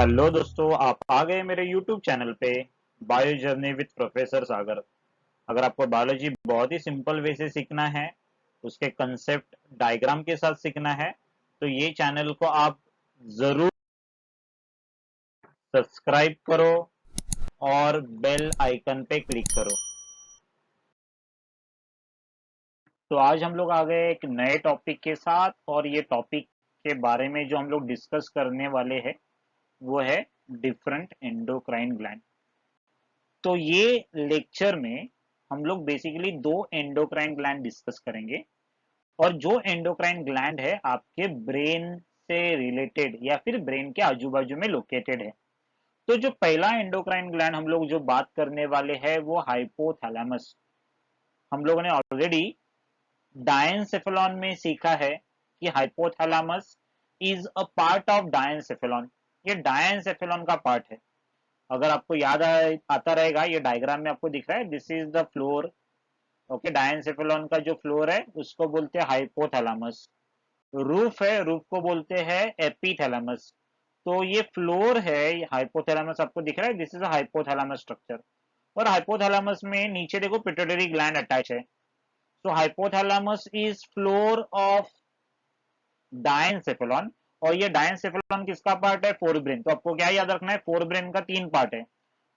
Hello दोस्तों, आप आ गए मेरे YouTube चैनल पे बायो जर्नी विद प्रोफेसर सागर। अगर आपको बायोलॉजी बहुत ही सिंपल वे से सीखना है, उसके कंसेप्ट डायग्राम के साथ सीखना है, तो ये चैनल को आप जरूर सब्सक्राइब करो और बेल आइकन पे क्लिक करो। तो आज हम लोग आ गए एक नए टॉपिक के साथ, और ये टॉपिक के बारे में जो हम लोग डिस्कस करने वाले हैं वो है डिफरेंट एंडोक्राइन ग्लैंड। तो ये लेक्चर में हम लोग बेसिकली दो एंडोक्राइन ग्लैंड डिस्कस करेंगे, और जो एंडोक्राइन ग्लैंड है आपके ब्रेन से रिलेटेड या फिर ब्रेन के आजू बाजू में लोकेटेड है। तो जो पहला एंडोक्राइन ग्लैंड हम लोग जो बात करने वाले हैं वो हाइपोथैलेमस। हम लोगों ने ऑलरेडी डायनसेफेलॉन में सीखा है कि hypothalamus is a part of diencephalon. ये डायनसेफेलॉन का पार्ट है। अगर आपको याद आता रहेगा, ये डायग्राम में आपको दिख रहा है, this is the floor. Okay, diencephalon का जो फ्लोर है उसको बोलते हैं हाइपोथैलेमस। रूफ है, रूफ को बोलते हैं एपीथैलेमस। तो ये फ्लोर है, हाइपोथैलेमस आपको दिख रहा है, this is a hypothalamus structure. और हाइपोथैलेमस में नीचे देखो पिट्यूटरी ग्लैंड अटैच है। तो hypothalamus is floor of diencephalon. और ये डायनसेफेलॉन किसका पार्ट है? Fore brain. तो आपको क्या याद रखना है? फोर ब्रेन का तीन पार्ट है,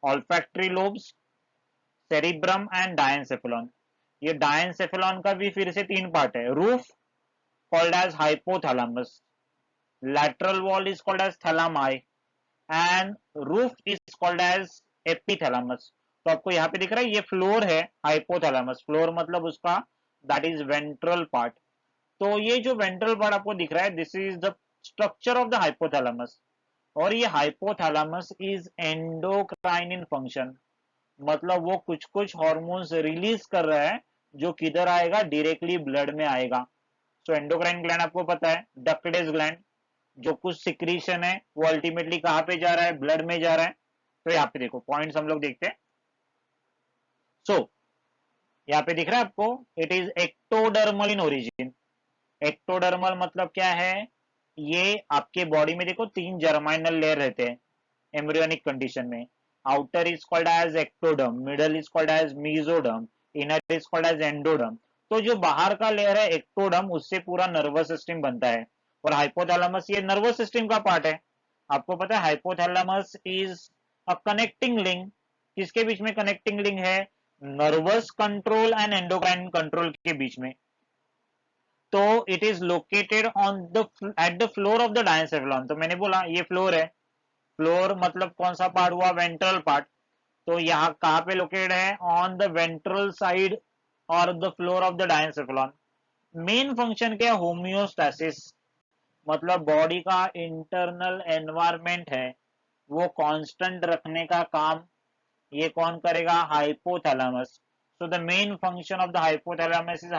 olfactory lobes, cerebrum and diencephalon. ये डायनसेफेलॉन का भी फिर से तीन पार्ट है। Roof called as hypothalamus, lateral wall is called as thalami, and roof is called as epithalamus। तो आपको यहाँ पे दिख रहा है ये फ्लोर है हाइपोथैलेमस। फ्लोर मतलब उसका दैट इज वेंट्रल पार्ट। तो ये जो वेंट्रल पार्ट आपको दिख रहा है, this is the structure of the hypothalamus. और ये hypothalamus is endocrine in function, मतलब वो कुछ कुछ हॉर्मोन्स रिलीज कर रहा है जो किधर आएगा? डायरेक्टली ब्लड में आएगा। तो एंडोक्राइन ग्लैंड आपको पता है, डक्टेस ग्लैंड, जो कुछ सिक्रीशन है वो अल्टीमेटली कहां पे जा रहा है? ब्लड में जा रहा है। तो यहाँ पे देखो पॉइंट्स हम लोग देखते हैं। सो यहाँ पे दिख रहा है आपको, it is ectodermal in origin. Ectodermal मतलब क्या है? ये आपके बॉडी में देखो तीन जर्माइनल लेयर रहते हैं एम्ब्रियोनिक कंडीशन में। Outer is called as ectoderm, middle is called as mesoderm, inner is called as endoderm. तो जो बाहर का लेयर है एक्टोडर्म, उससे पूरा नर्वस सिस्टम बनता है। और हाइपोथैलेमस ये नर्वस सिस्टम का पार्ट है। आपको पता है hypothalamus is a connecting link. किसके बीच में कनेक्टिंग लिंक है? Nervous control and endocrine control के बीच में। तो it is located on the at the floor of the diencephalon. तो मैंने बोला ये फ्लोर है। फ्लोर मतलब कौन सा पार्ट हुआ? Ventral part. तो यहाँ कहाँ पे लोकेटेड है? ऑन द वेंट्रल साइड और the floor of the diencephalon. Main function क्या है? होम्योस्टैसिस, मतलब बॉडी का इंटरनल एनवायरमेंट है वो कांस्टेंट रखने का काम ये कौन करेगा? Hypothalamus. So the main function of the hypothalamus is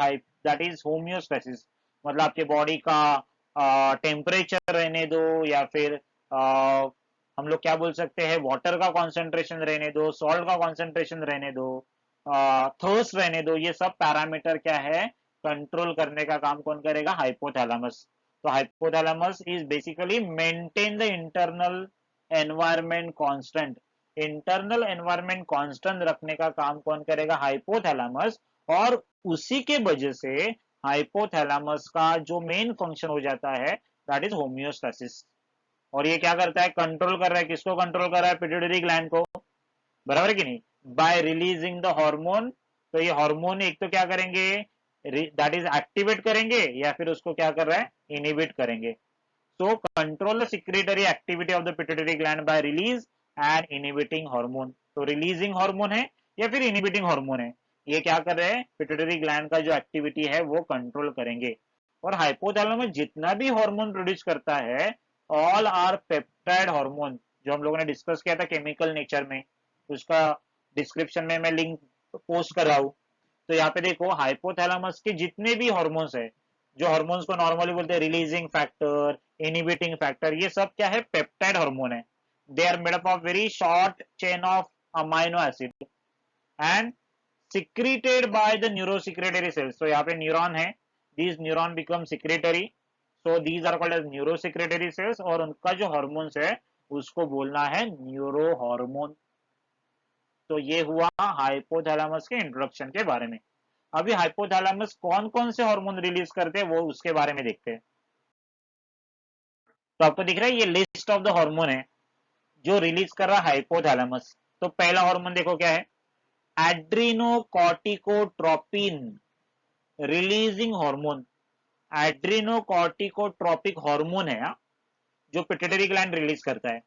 that is homeostasis. मतलब आपके बॉडी का टेम्परेचर रहने दो, या फिर हम लोग क्या बोल सकते हैं, वाटर का कॉन्सेंट्रेशन रहने दो, सॉल्ट का कॉन्सेंट्रेशन रहने दो, थर्स्ट रहने दो, ये सब पैरामीटर क्या है? कंट्रोल करने का काम कौन करेगा? हाइपोथैलेमस। तो hypothalamus is basically maintain the internal environment constant. Internal environment constant रखने का काम कौन करेगा? हाइपोथैलेमस। और उसी के वजह से हाइपोथैलेमस का जो मेन फंक्शन हो जाता है दैट इज होम्योस्टैसिस। और ये क्या करता है? कंट्रोल कर रहा है। किसको कंट्रोल कर रहा है? पिट्यूटरी ग्लैंड को। बराबर है कि नहीं? Bye releasing the hormone. तो ये हार्मोन एक तो क्या करेंगे? दैट इज एक्टिवेट करेंगे, या फिर उसको क्या कर रहा है? इनिबिट करेंगे। So control the secretory activity of the pituitary gland by release and inhibiting hormone. तो रिलीजिंग हार्मोन है या फिर इनिबिटिंग हार्मोन है, ये क्या कर रहे हैं? पिट्यूटरी ग्लैंड का जो एक्टिविटी है वो कंट्रोल करेंगे। और हाइपोथैलेमस जितना भी हार्मोन प्रोड्यूस करता है, ऑल आर पेप्टाइड हार्मोन, जो हम लोगों ने डिस्कस किया था केमिकल नेचर में। उसका डिस्क्रिप्शन में मैं लिंक पोस्ट कर रहा हूँ। तो यहाँ पे देखो हाइपोथैलेमस के जितने भी हॉर्मोन्स है, जो हॉर्मोन्स को नॉर्मली बोलते हैं रिलीजिंग फैक्टर, इनिबिटिंग फैक्टर, ये सब क्या है? पेप्टाइड हार्मोन है। They are made up of very short chain of amino acid and secreted by the neurosecretory cells. तो यहाँ पे न्यूरॉन है, these neuron become secretory, so these are called as neurosecretory cells. और उनका जो hormones है उसको बोलना है न्यूरो हार्मोन। तो ये हुआ हाइपोथैलेमस के इंट्रोडक्शन के बारे में। अभी हाइपोथैलेमस कौन कौन से हार्मोन रिलीज करते हैं वो उसके बारे में देखते हैं। तो आपको दिख रहा है ये लिस्ट ऑफ द हार्मोन है जो रिलीज कर रहा है हाइपोथैलेमस। तो पहला हार्मोन देखो क्या है, एड्रीनोकॉर्टिकोट्रोपिन रिलीजिंग हार्मोन। एड्रीनोकॉर्टिकोट्रोपिक हार्मोन है जो पिट्यूटरी ग्लैंड रिलीज करता है।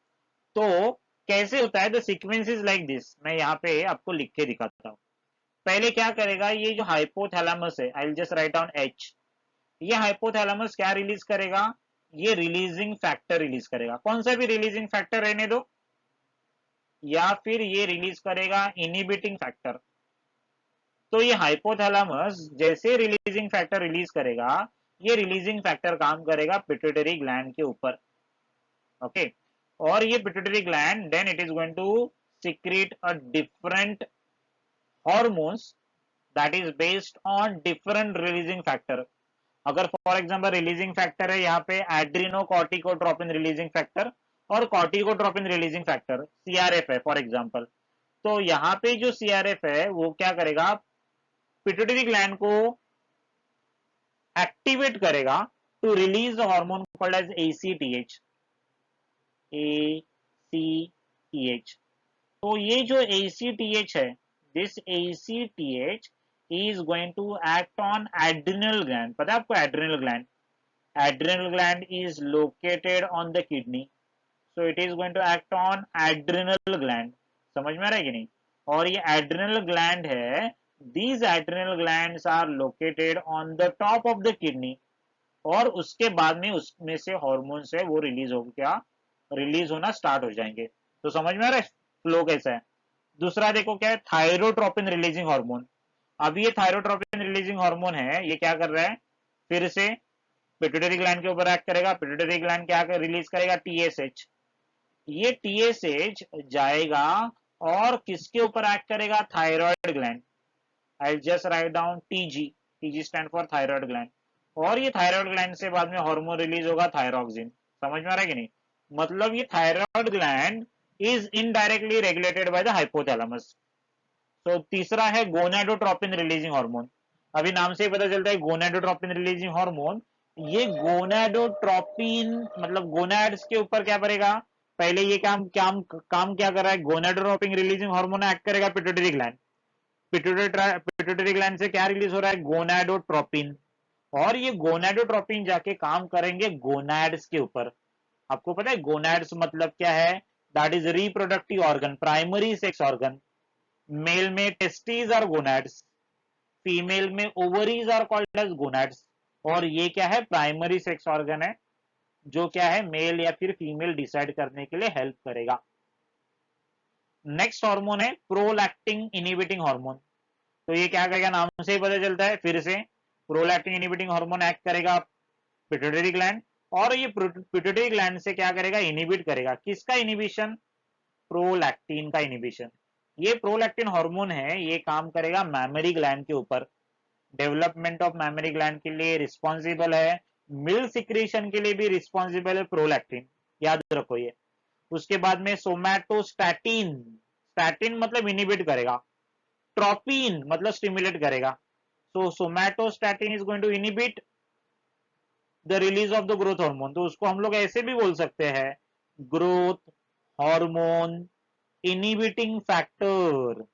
तो कैसे होता है, the sequence is like this, मैं यहाँ पे आपको लिख के दिखाता हूँ। पहले क्या करेगा, ये जो हाइपोथैलेमस है, I will just write down H, ये हाइपोथैलेमस क्या रिलीज करेगा, ये रिलीजिंग फैक्टर रिलीज करेगा। कौन सा भी रिलीजिंग फैक्टर रहने दो, या फिर ये रिलीज करेगा इनहिबिटिंग फैक्टर। तो ये हाइपोथैलेमस जैसे रिलीजिंग फैक्टर रिलीज करेगा, ये रिलीजिंग फैक्टर काम करेगा पिट्यूटरी ग्लैंड के ऊपर। ओके, और ये pituitary gland then it is going to secrete a different hormones that is based on different releasing factor। अगर फॉर एग्जांपल रिलीजिंग फैक्टर है यहाँ पे एड्रीनोकॉर्टिकोट्रोपिन रिलीजिंग फैक्टर और कॉर्टिकोट्रोपिन रिलीजिंग फैक्टर सीआरएफ है फॉर एग्जांपल, तो यहाँ पे जो सीआरएफ है वो क्या करेगा, पिट्यूटरी ग्लैंड को एक्टिवेट करेगा to release the hormone called as ACTH। ACTH, तो ये जो ACTH है, this ACTH is going to act on adrenal gland। पता है आपको adrenal gland, adrenal gland is located on the kidney, so it is going to act on adrenal gland। समझ में आ रहा है कि नहीं। और ये adrenal gland है, these adrenal glands are located on the top of the kidney, और उसके बाद में उसमें से हार्मोन्स है वो रिलीज हो क्या, रिलीज होना स्टार्ट हो जाएंगे। तो समझ में आ रहा है फ्लो कैसा है। दूसरा देखो क्या है, थायरोट्रोपिन रिलीजिंग हार्मोन। अब ये थायरोट्रोपिन रिलीजिंग हार्मोन है, ये क्या कर रहा है, फिर से पिट्यूटरी ग्लैंड के ऊपर एक्ट करेगा। पिट्यूटरी ग्लैंड क्या रिलीज करेगा, TSH। ये TSH जाएगा और किसके ऊपर एक्ट करेगा, thyroid gland. I just write down TG, TG stand for thyroid gland. और ये थायराइड ग्लैंड से बाद में हार्मोन रिलीज होगा थायरोक्सिन। समझ में आ रहा है कि नहीं। मतलब ये thyroid gland is indirectly regulated by the hypothalamus. तो तीसरा है गोनाडोट्रोपिन रिलीजिंग हार्मोन। अभी नाम से ही पता चलता है गोनाडोट्रोपिन रिलीजिंग हार्मोन। ये गोनाडोट्रोपिन मतलब गोनाड्स के ऊपर क्या करेगा, पहले ये काम काम काम क्या कर रहा है, गोनाडोट्रोपिन रिलीजिंग हार्मोन एक्ट करेगा पिट्यूटरी ग्लैंड। पिट्यूटरी ग्लैंड से क्या रिलीज हो रहा है, गोनाडोट्रोपिन। और ये गोनाडोट्रोपिन जाके काम करेंगे गोनाड्स के ऊपर। आपको पता है गोनाड्स मतलब क्या है, that is reproductive organ, primary sex organ. Male में टेस्टीज और गोनाड्स, फीमेल में ovaries are called as gonads. और ये क्या है, प्राइमरी सेक्स ऑर्गन है जो क्या है, मेल या फिर फीमेल डिसाइड करने के लिए हेल्प करेगा। नेक्स्ट हार्मोन है प्रोलैक्टिन इनहिबिटिंग हार्मोन। तो ये क्या करेगा, नाम से ही पता चलता है, फिर से प्रोलैक्टिन इनहिबिटिंग हार्मोन एक्ट करेगा पिट्यूटरी ग्लैंड, और ये पिट्यूटरी ग्लैंड से क्या करेगा, इनहिबिट करेगा। किसका इनहिबिशन, प्रोलैक्टिन का इनहिबिशन। ये प्रोलैक्टिन हार्मोन है, ये काम करेगा मैमरी ग्लैंड के ऊपर। डेवलपमेंट ऑफ मैमरी ग्लैंड के लिए रिस्पॉन्सिबल है, मिल्क सिक्रीशन के लिए भी रिस्पॉन्सिबल है प्रोलैक्टिन, याद रखो ये। उसके बाद में सोमैटोस्टैटिन, स्टैटिन मतलब इनहिबिट करेगा, ट्रोपिन मतलब स्टिमुलेट करेगा। So somatostatin is going to inhibit the release of the growth hormone. तो उसको हम लोग ऐसे भी बोल सकते हैं, ग्रोथ हार्मोन इनहिबिटिंग फैक्टर।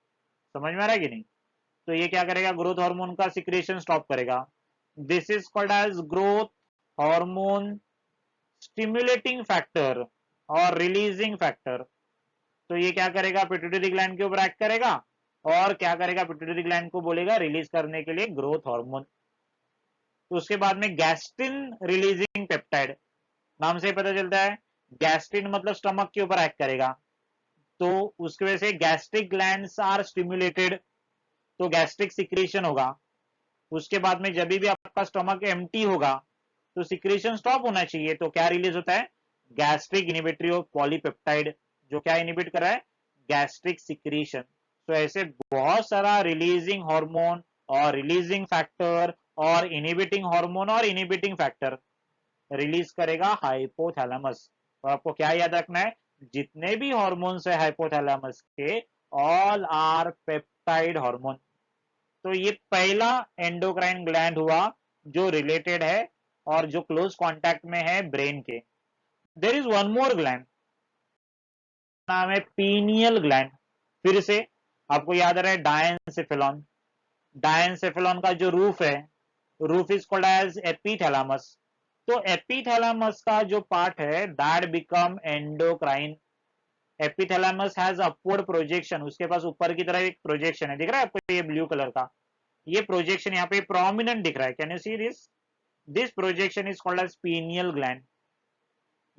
समझ में आ रहा है कि नहीं। तो ये क्या करेगा, ग्रोथ हार्मोन का सिक्रेशन स्टॉप करेगा। This is called as growth hormone stimulating factor और रिलीजिंग फैक्टर। तो ये क्या करेगा, पिट्यूटरी ग्लैंड के ऊपर एक्ट करेगा और क्या करेगा, पिट्यूटरी ग्लैंड को बोलेगा रिलीज करने के लिए ग्रोथ हार्मोन। तो उसके बाद में गैस्ट्रिन रिलीजिंग पेप्टाइड, नाम से पता चलता है गैस्ट्रिन मतलब स्टमक के ऊपर एक्ट करेगा, तो उसकी वजह से गैस्ट्रिक ग्लैंड्स आर स्टिमुलेटेड, तो गैस्ट्रिक सिक्रेशन होगा। उसके बाद में जब भी आपका स्टमक एम्प्टी होगा तो सिक्रेशन स्टॉप होना चाहिए, तो क्या रिलीज होता है, गैस्ट्रिक इनहिबिटरी ऑफ पॉलीपेप्टाइड, जो क्या इनहिबिट कर रहा है, गैस्ट्रिक सिक्रेशन। तो ऐसे बहुत सारा रिलीजिंग हार्मोन और रिलीजिंग फैक्टर और इनहिबिटिंग हार्मोन और इनहिबिटिंग फैक्टर रिलीज करेगा हाइपोथैलेमस। तो आपको क्या याद रखना है, जितने भी हॉर्मोन्स है हाइपोथैलेमस के, ऑल आर पेप्टाइड हार्मोन। तो ये पहला एंडोक्राइन ग्लैंड हुआ जो रिलेटेड है और जो क्लोज कांटेक्ट में है ब्रेन के। There is one more gland, नाम है पीनियल ग्लैंड। फिर से आपको याद आ रहा है डायनसेफेलॉन। डायनसेफेलॉन का जो रूफ है, roof is called as epithalamus. तो एपीथैलेमस का जो पार्ट है that become endocrine. Epithalamus has upward projection, उसके पास ऊपर की तरफ एक प्रोजेक्शन है, दिख रहा है आपको ये ब्लू कलर का, ये प्रोजेक्शन यहाँ पे प्रोमिनेंट दिख रहा है। Can you see this projection is called as pineal gland.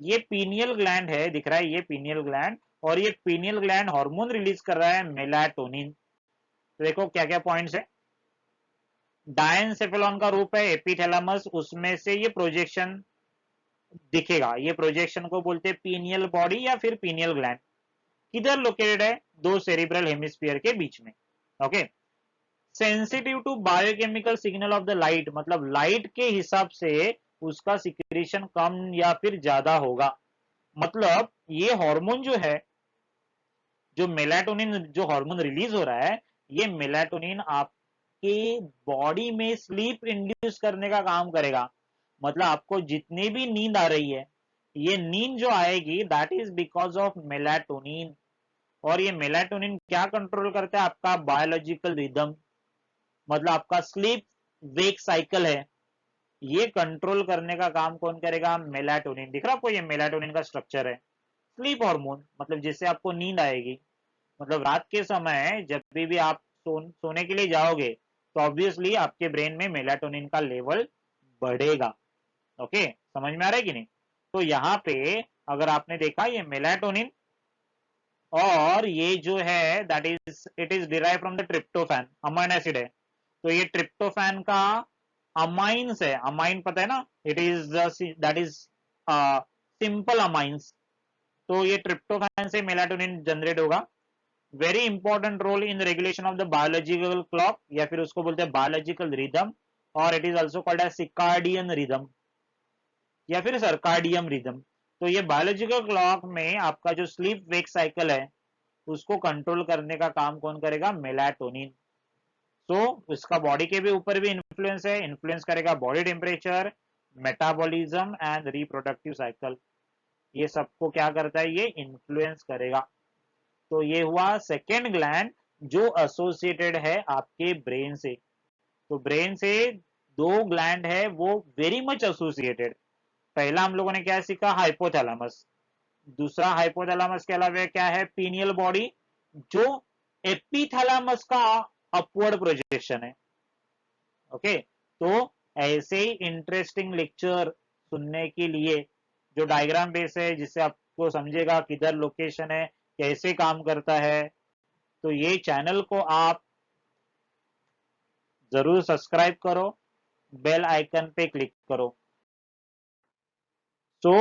ये पीनियल ग्लैंड है, दिख रहा है ये पीनियल ग्लैंड, और ये पीनियल ग्लैंड हार्मोन रिलीज कर रहा है मेलाटोनिन। तो देखो क्या क्या पॉइंट्स है। डायनसेफेलॉन का रूप है एपीथैलेमस, उसमें से ये प्रोजेक्शन दिखेगा, ये प्रोजेक्शन को बोलते हैं पीनियल बॉडी या फिर पीनियल ग्लैंड। किधर लोकेटेड है? दो सेरिब्रल हेमिस्फीयर के बीच में। Okay. Sensitive to biochemical signal of the light, मतलब लाइट के हिसाब से उसका सिक्रेशन कम या फिर ज्यादा होगा। मतलब ये हार्मोन जो है, जो मेलाटोनिन जो हार्मोन रिलीज हो रहा है, ये मेलाटोनिन आपके बॉडी में स्लीप इंड्यूस करने का काम करेगा। मतलब आपको जितनी भी नींद आ रही है, ये नींद जो आएगी that is because of melatonin. और ये मेलाटोनिन क्या कंट्रोल करता है? आपका बायोलॉजिकल रिदम, मतलब आपका स्लीप वेक साइकिल है, ये कंट्रोल करने का काम कौन करेगा? मेलाटोनिन। दिख रहा है आपको ये मेलाटोनिन का स्ट्रक्चर है। स्लीप हार्मोन, मतलब जिससे आपको नींद आएगी। मतलब रात के समय जब भी आप सोने के लिए जाओगे तो ऑब्वियसली आपके ब्रेन में मेलाटोनिन का लेवल बढ़ेगा। ओके, समझ में आ रहा है कि नहीं? तो यहाँ पे अगर आपने देखा ये मेलाटोनिन, और ये जो है that is it is derive from the tryptophan, amine acid है। तो ये ट्रिप्टोफैन का अमाइंस है, अमाइन पता है ना, it is that is simple amines. तो ये ट्रिप्टोफैन से मेलाटोनिन जनरेट होगा। Very important role in regulation of the biological clock, या फिर उसको बोलते हैं बायोलॉजिकल रिदम, और it is also called as circadian rhythm या फिर सर्काडियम रिदम। तो ये बायोलॉजिकल क्लॉक में आपका जो स्लीप वेक साइकिल है उसको कंट्रोल करने का काम कौन करेगा? मेलाटोनिन। तो इसका बॉडी के भी ऊपर भी इन्फ्लुएंस है, इन्फ्लुएंस करेगा body temperature, metabolism and reproductive cycle. ये सबको क्या करता है? ये इन्फ्लुएंस करेगा। तो ये हुआ सेकेंड ग्लैंड जो एसोसिएटेड है आपके ब्रेन से। तो ब्रेन से दो ग्लैंड है वो वेरी मच एसोसिएटेड। पहला हम लोगों ने क्या सीखा? हाइपोथैलेमस। दूसरा हाइपोथैलेमस के अलावा क्या है? पीनियल बॉडी, जो एपीथैलेमस का अपवर्ड प्रोजेक्शन है। ओके। तो ऐसे ही इंटरेस्टिंग लेक्चर सुनने के लिए जो डायग्राम बेस है, जिससे आपको समझेगा किधर लोकेशन है, कैसे काम करता है, तो ये चैनल को आप जरूर सब्सक्राइब करो, बेल आइकन पे क्लिक करो। तो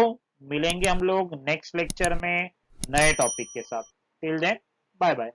मिलेंगे हम लोग नेक्स्ट लेक्चर में नए टॉपिक के साथ। Till then, bye bye.